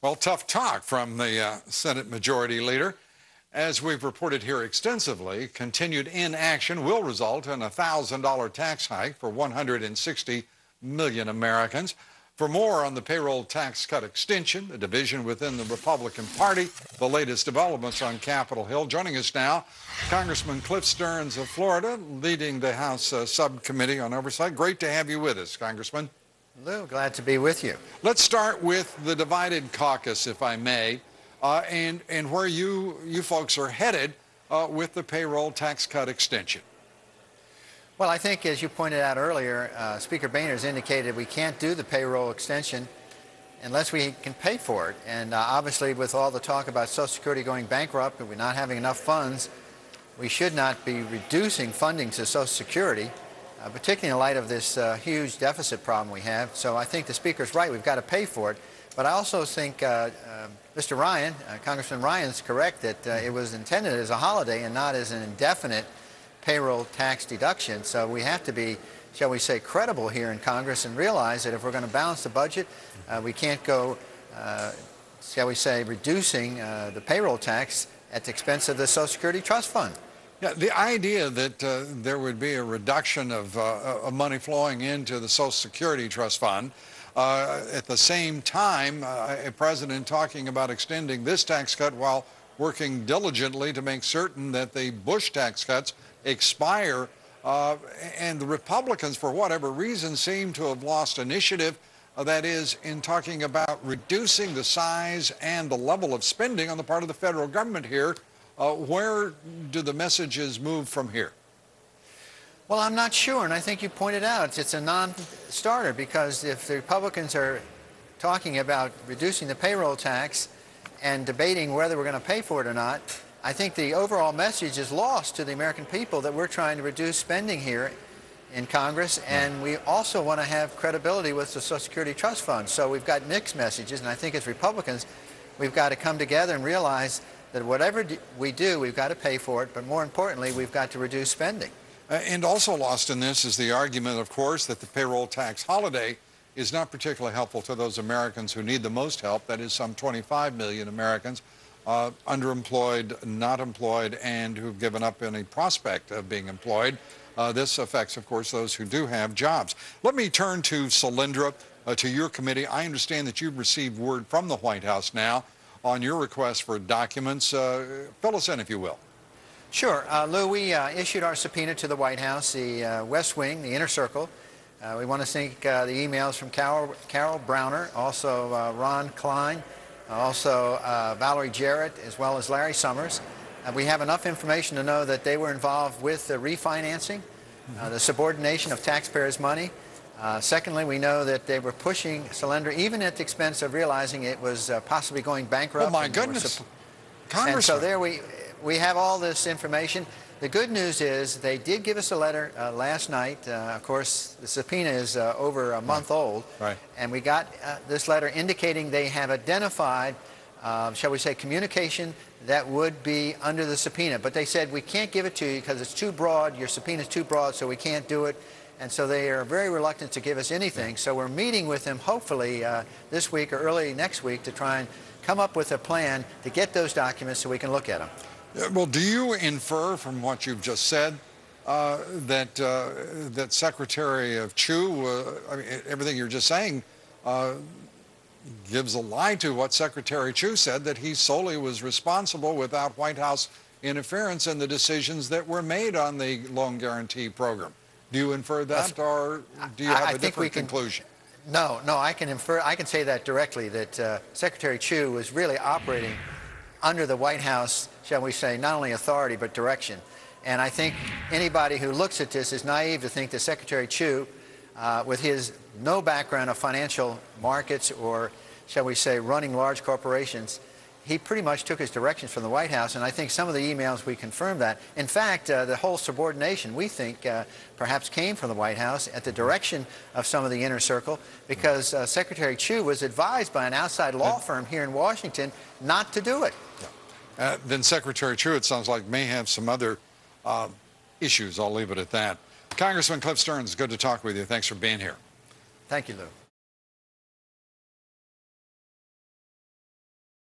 Well, tough talk from the Senate Majority Leader. As we've reported here extensively, continued inaction will result in a $1,000 tax hike for 160 million Americans. For more on the payroll tax cut extension, the division within the Republican Party, the latest developments on Capitol Hill. Joining us now, Congressman Cliff Stearns of Florida, leading the House Subcommittee on Oversight. Great to have you with us, Congressman. Lou, glad to be with you. Let's start with the divided caucus, if I may, and where you folks are headed with the payroll tax cut extension. Well, I think, as you pointed out earlier, Speaker Boehner has indicated we can't do the payroll extension unless we can pay for it. And obviously, with all the talk about Social Security going bankrupt and we're not having enough funds, we should not be reducing funding to Social Security, particularly in light of this huge deficit problem we have. So I think the Speaker's right. We've got to pay for it. But I also think Mr. Ryan, Congressman Ryan's correct that it was intended as a holiday and not as an indefinite payroll tax deduction. So we have to be, shall we say, credible here in Congress and realize that if we're going to balance the budget, we can't go, shall we say, reducing the payroll tax at the expense of the Social Security Trust Fund. Yeah, the idea that there would be a reduction of money flowing into the Social Security Trust Fund, at the same time, a president talking about extending this tax cut while working diligently to make certain that the Bush tax cuts expire, and the Republicans, for whatever reason, seem to have lost initiative, that is, in talking about reducing the size and the level of spending on the part of the federal government here. Where do the messages move from here? Well, I'm not sure, and I think you pointed out it's a non-starter, because if the Republicans are talking about reducing the payroll tax and debating whether we're going to pay for it or not, I think the overall message is lost to the American people that we're trying to reduce spending here in Congress, and we also want to have credibility with the Social Security Trust Fund. So we've got mixed messages, and I think as Republicans, we've got to come together and realize that whatever we do, we've got to pay for it, but more importantly, we've got to reduce spending. And also lost in this is the argument, of course, that the payroll tax holiday is not particularly helpful to those Americans who need the most help. That is some 25 million Americans, underemployed, not employed, and who've given up any prospect of being employed. This affects, of course, those who do have jobs. Let me turn to Solyndra, to your committee. I understand that you've received word from the White House now on your request for documents. Fill us in, if you will. Sure. Lou, we issued our subpoena to the White House, the West Wing, the Inner Circle. We want to thank the emails from Carol Browner, also Ron Klein, also Valerie Jarrett, as well as Larry Summers. We have enough information to know that they were involved with the refinancing, the subordination of taxpayers' money. Secondly, we know that they were pushing Solyndra even at the expense of realizing it was possibly going bankrupt. Oh, my goodness. And so there we have all this information. The good news is they did give us a letter last night. Of course, the subpoena is over a month old. Right. And we got this letter indicating they have identified, shall we say, communication that would be under the subpoena. But they said, we can't give it to you because it's too broad. Your subpoena is too broad, so we can't do it. And so they are very reluctant to give us anything. So we're meeting with them hopefully this week or early next week to try and come up with a plan to get those documents so we can look at them. Well, do you infer from what you've just said that Secretary of Chu, I mean, everything you're just saying gives a lie to what Secretary Chu said, that he solely was responsible without White House interference in the decisions that were made on the loan guarantee program? Do you infer that, or do you have a different conclusion? No, I can infer. I can say that directly, that Secretary Chu was really operating under the White House, shall we say, not only authority but direction. And I think anybody who looks at this is naive to think that Secretary Chu, with his no background of financial markets or, shall we say, running large corporations, he pretty much took his directions from the White House, and I think some of the emails we confirm that. In fact, the whole subordination, we think, perhaps came from the White House at the direction of some of the Inner Circle, because Secretary Chu was advised by an outside law firm here in Washington not to do it. Then Secretary Chu, it sounds like, may have some other issues. I'll leave it at that. Congressman Cliff Stearns, good to talk with you. Thanks for being here. Thank you, Lou.